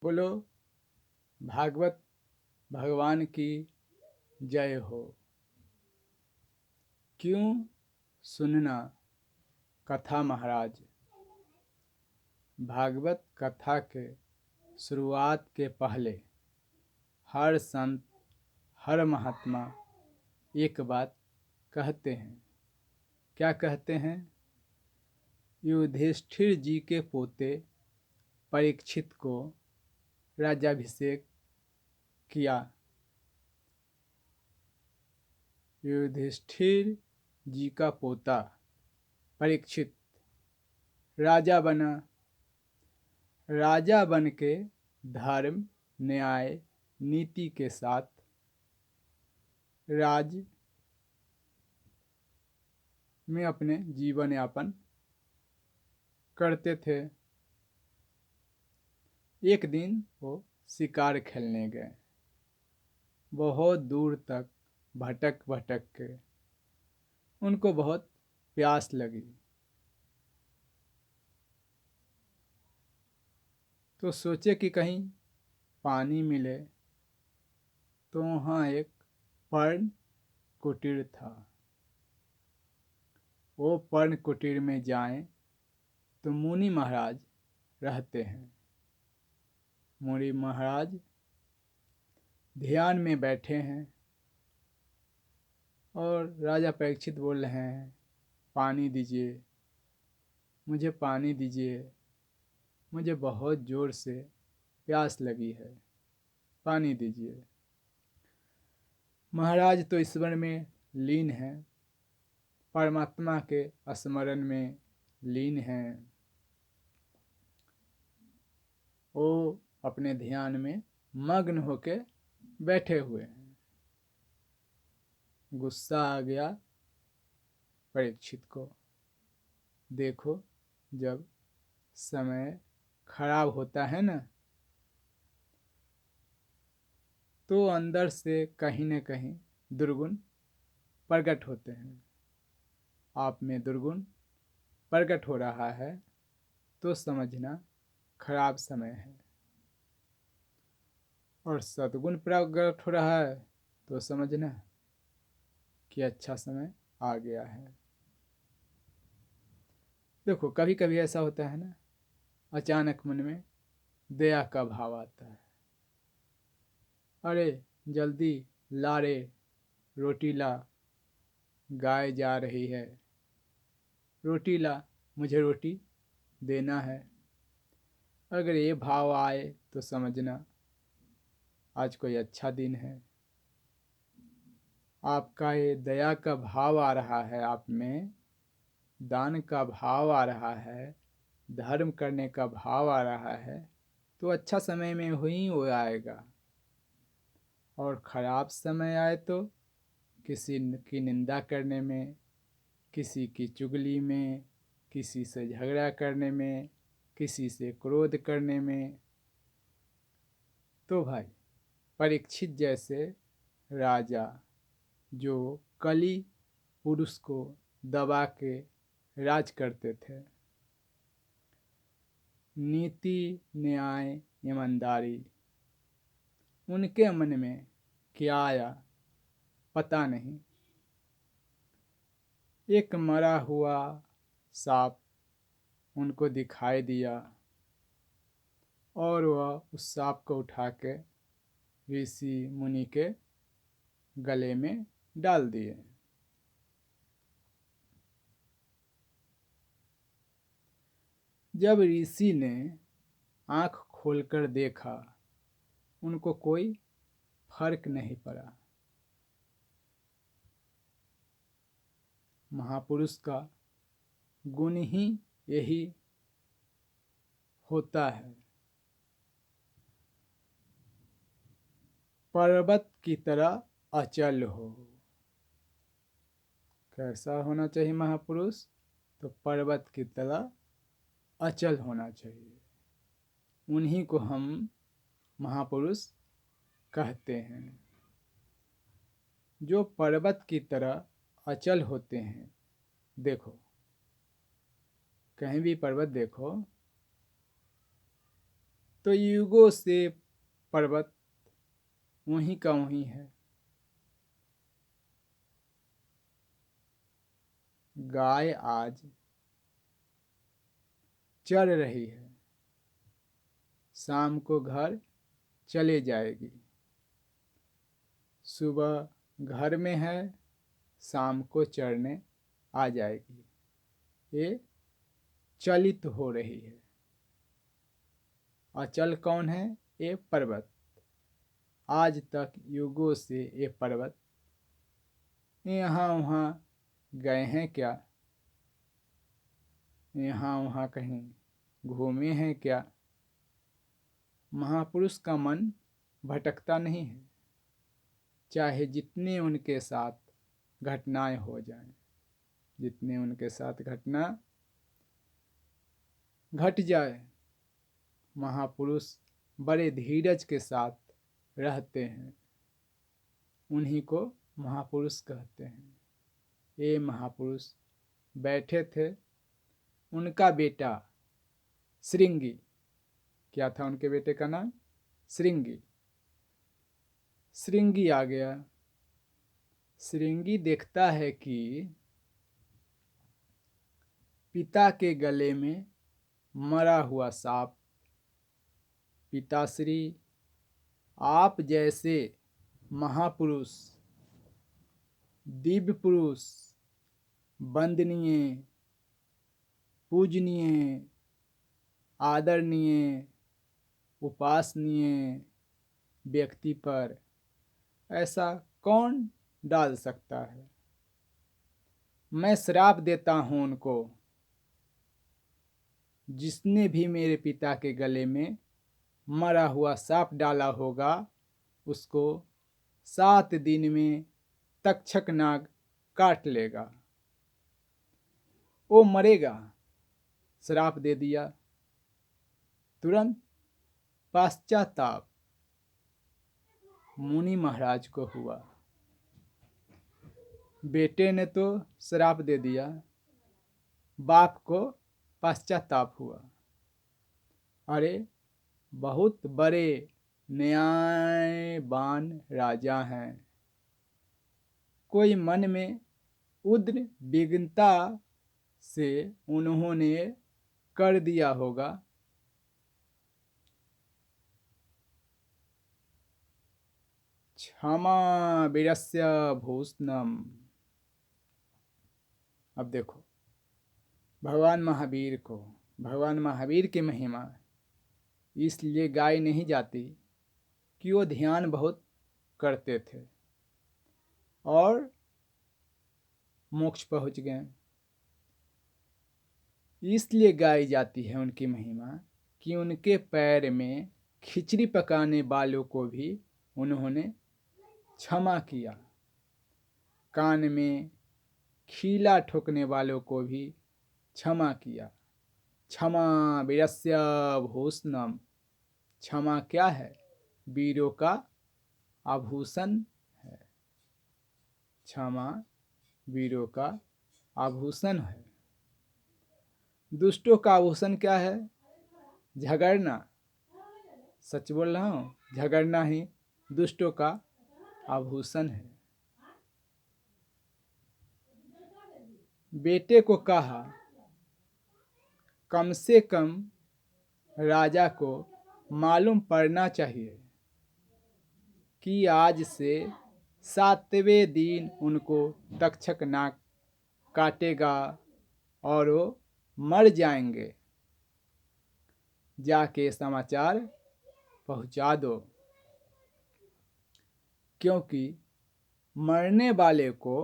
बोलो भागवत भगवान की जय हो। क्यों सुनना कथा महाराज। भागवत कथा के शुरुआत के पहले हर संत हर महात्मा एक बात कहते हैं। क्या कहते हैं? युधिष्ठिर जी के पोते परीक्षित को राज्याभिषेक किया। युधिष्ठिर जी का पोता परीक्षित राजा बना। राजा बन के धर्म न्याय नीति के साथ राज्य में अपने जीवन यापन करते थे। एक दिन वो शिकार खेलने गए। बहुत दूर तक भटक भटक के उनको बहुत प्यास लगी, तो सोचे कि कहीं पानी मिले। तो वहाँ एक पर्ण कुटीर था। वो पर्ण कुटीर में जाएं तो मुनि महाराज रहते हैं। मुनि महाराज ध्यान में बैठे हैं और राजा परीक्षित बोल रहे हैं, पानी दीजिए, मुझे पानी दीजिए, मुझे बहुत ज़ोर से प्यास लगी है, पानी दीजिए। महाराज तो ईश्वर में लीन हैं, परमात्मा के स्मरण में लीन हैं। वो अपने ध्यान में मग्न होके बैठे हुए हैं। गुस्सा आ गया परीक्षित को। देखो, जब समय खराब होता है ना, तो अंदर से कहीं न कहीं दुर्गुण प्रकट होते हैं। आप में दुर्गुण प्रकट हो रहा है तो समझना खराब समय है, और सद्गुण प्रकट हो रहा है तो समझना कि अच्छा समय आ गया है। देखो, कभी कभी ऐसा होता है ना, अचानक मन में दया का भाव आता है। अरे जल्दी ला रे, रोटी ला, गाय जा रही है, रोटी ला, मुझे रोटी देना है। अगर ये भाव आए तो समझना आज कोई अच्छा दिन है। आपका ये दया का भाव आ रहा है, आप में दान का भाव आ रहा है, धर्म करने का भाव आ रहा है, तो अच्छा समय में ही वो आएगा। और ख़राब समय आए तो किसी की निंदा करने में, किसी की चुगली में, किसी से झगड़ा करने में, किसी से क्रोध करने में, तो भाई परीक्षित जैसे राजा जो कली पुरुष को दबा के राज करते थे, नीति न्याय ईमानदारी उनके मन में क्या आया पता नहीं। एक मरा हुआ सांप उनको दिखाई दिया और वह उस सांप को उठा के ऋषि मुनि के गले में डाल दिए। जब ऋषि ने आँख खोलकर देखा, उनको कोई फर्क नहीं पड़ा। महापुरुष का गुण ही यही होता है। पर्वत की तरह अचल हो। कैसा होना चाहिए महापुरुष? तो पर्वत की तरह अचल होना चाहिए। उन्हीं को हम महापुरुष कहते हैं, जो पर्वत की तरह अचल होते हैं। देखो, कहीं भी पर्वत देखो तो युगों से पर्वत वहीं का वहीं है। गाय आज चर रही है, शाम को घर चले जाएगी। सुबह घर में है, शाम को चरने आ जाएगी। ये चलित हो रही है। अचल कौन है? ये पर्वत। आज तक युगों से ये पर्वत यहाँ वहाँ गए हैं क्या? यहाँ वहाँ कहीं घूमे हैं क्या? महापुरुष का मन भटकता नहीं है, चाहे जितने उनके साथ घटनाएं हो जाएं, जितने उनके साथ घटना घट जाए, महापुरुष बड़े धीरज के साथ रहते हैं। उन्हीं को महापुरुष कहते हैं। ये महापुरुष बैठे थे, उनका बेटा श्रृंगी, क्या था उनके बेटे का नाम? श्रृंगी। श्रृंगी आ गया। श्रृंगी देखता है कि पिता के गले में मरा हुआ सांप। पिताश्री, आप जैसे महापुरुष, दिव्य पुरुष, वंदनीय, पूजनीय, आदरणीय, उपासनीय व्यक्ति पर ऐसा कौन डाल सकता है? मैं श्राप देता हूँ उनको। जिसने भी मेरे पिता के गले में मरा हुआ सांप डाला होगा, उसको 7 दिन में तक्षक नाग काट लेगा, वो मरेगा। श्राप दे दिया। तुरंत पश्चाताप मुनि महाराज को हुआ। बेटे ने तो श्राप दे दिया, बाप को पश्चाताप हुआ। अरे बहुत बड़े न्यायवान राजा हैं, कोई मन में उद्र विघ्नता से उन्होंने कर दिया होगा। क्षमा वीरस्य भूषणम। अब देखो, भगवान महावीर की महिमा इसलिए गाई नहीं जाती कि वो ध्यान बहुत करते थे और मोक्ष पहुंच गए। इसलिए गाई जाती है उनकी महिमा कि उनके पैर में खिचड़ी पकाने वालों को भी उन्होंने क्षमा किया, कान में खीला ठोकने वालों को भी क्षमा किया। क्षमा वीरस्य भूषणम। क्षमा क्या है? वीरों का आभूषण है। क्षमा वीरों का आभूषण है। दुष्टों का आभूषण क्या है? झगड़ना। सच बोल रहा हूँ, झगड़ना ही दुष्टों का आभूषण है। बेटे को कहा, कम से कम राजा को मालूम पड़ना चाहिए कि आज से 7वें दिन उनको तक्षक नाग काटेगा और वो मर जाएंगे। जाके समाचार पहुंचा दो, क्योंकि मरने वाले को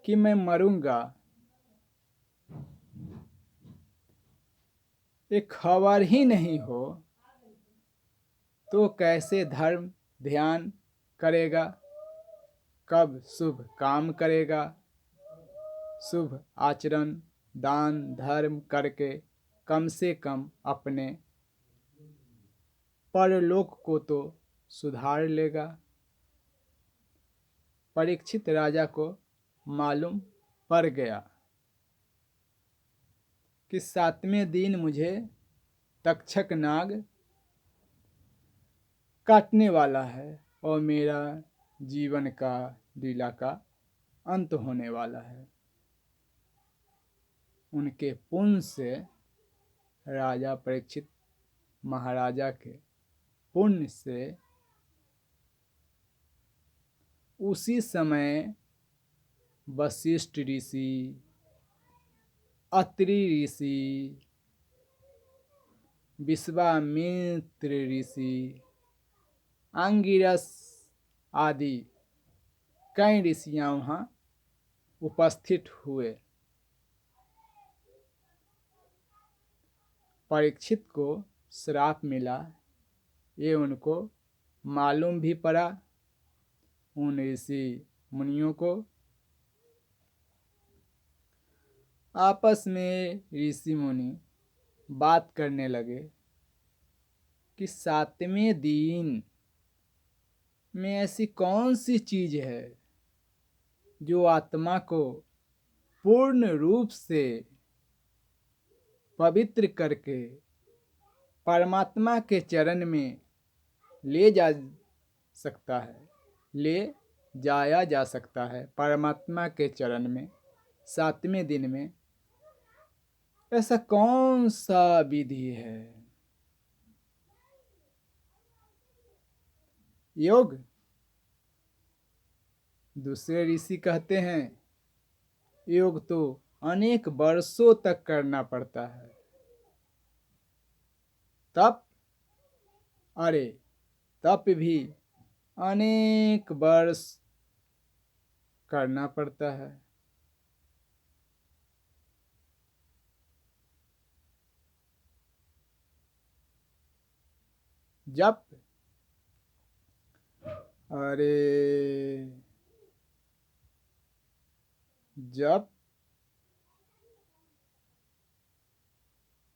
कि मैं मरूंगा एक खबर ही नहीं हो तो कैसे धर्म ध्यान करेगा, कब शुभ काम करेगा। शुभ आचरण दान धर्म करके कम से कम अपने परलोक को तो सुधार लेगा। परीक्षित राजा को मालूम पड़ गया कि 7वें दिन मुझे तक्षक नाग काटने वाला है और मेरा जीवन का लीला का अंत होने वाला है। उनके पुण्य से, राजा परीक्षित महाराजा के पुण्य से उसी समय वशिष्ठ ऋषि, अत्रि ऋषि, विश्वामित्र ऋषि, अंगिरस आदि कई ऋषियां वहां उपस्थित हुए। परीक्षित को श्राप मिला, ये उनको मालूम भी पड़ा। उन ऋषि मुनियों को आपस में ऋषि मुनि बात करने लगे कि 7वें दिन में ऐसी कौन सी चीज है जो आत्मा को पूर्ण रूप से पवित्र करके परमात्मा के चरण में ले जाया जा सकता है। परमात्मा के चरण में 7वें दिन में ऐसा कौन सा विधि है? योग। दूसरे ऋषि कहते हैं योग तो अनेक वर्षों तक करना पड़ता है। तप, अरे तप भी अनेक वर्ष करना पड़ता है। जप, अरे जप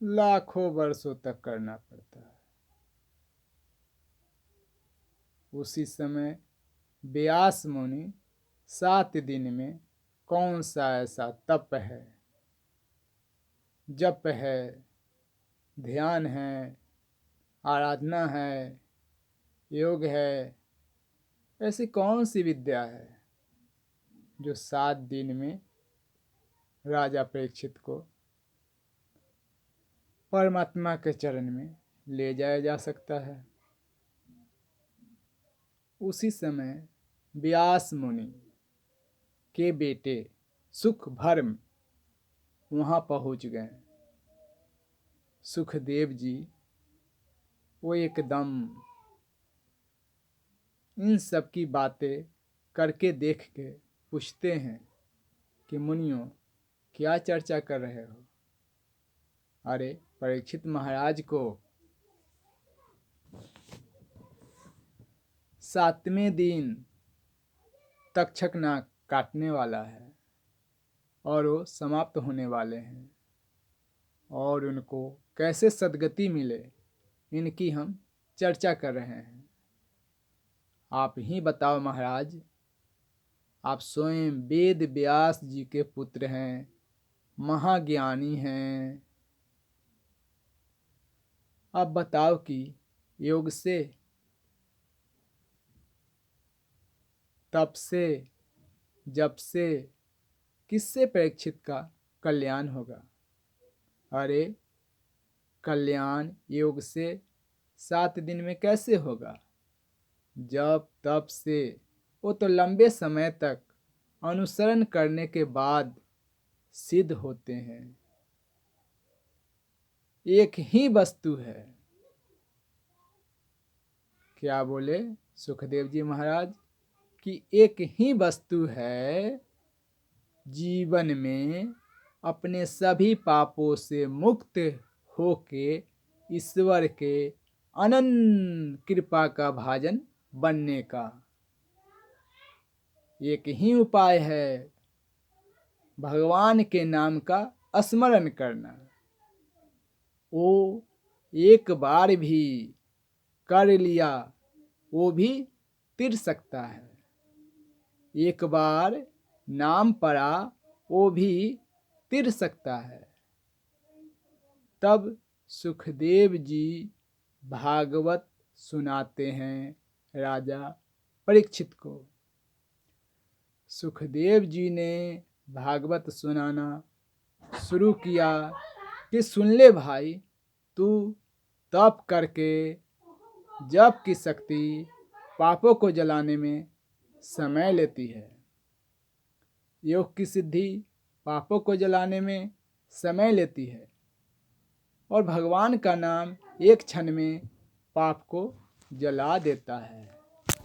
लाखों वर्षों तक करना पड़ता है। उसी समय व्यास मुनि 7 दिन में कौन सा ऐसा तप है, जप है, ध्यान है, आराधना है, योग है, ऐसी कौन सी विद्या है जो 7 दिन में राजा परीक्षित को परमात्मा के चरण में ले जाया जा सकता है? उसी समय व्यास मुनि के बेटे सुखभर्म वहां पहुंच गए। सुखदेव जी वो एकदम इन सब की बातें करके देख के पूछते हैं कि मुनियों क्या चर्चा कर रहे हो? अरे परीक्षित महाराज को 7वें दिन तक्षक नाग काटने वाला है और वो समाप्त होने वाले हैं, और उनको कैसे सद्गति मिले इनकी हम चर्चा कर रहे हैं। आप ही बताओ महाराज, आप स्वयं वेद व्यास जी के पुत्र हैं, महाज्ञानी हैं। आप बताओ कि योग से, तप से, जप से किससे परीक्षित का कल्याण होगा? अरे कल्याण योग से 7 दिन में कैसे होगा? जप तप से वो तो लंबे समय तक अनुसरण करने के बाद सिद्ध होते हैं। एक ही वस्तु है। क्या बोले सुखदेव जी महाराज कि एक ही वस्तु है जीवन में अपने सभी पापों से मुक्त होके ईश्वर के अनंत कृपा का भाजन बनने का। एक ही उपाय है भगवान के नाम का स्मरण करना। वो एक बार भी कर लिया वो भी तिर सकता है, एक बार नाम पड़ा वो भी तिर सकता है। तब सुखदेव जी भागवत सुनाते हैं राजा परीक्षित को। सुखदेव जी ने भागवत सुनाना शुरू किया कि सुन ले भाई, तू तप करके जप की शक्ति पापों को जलाने में समय लेती है। योग की सिद्धि पापों को जलाने में समय लेती है और भगवान का नाम एक क्षण में पाप को जला देता है।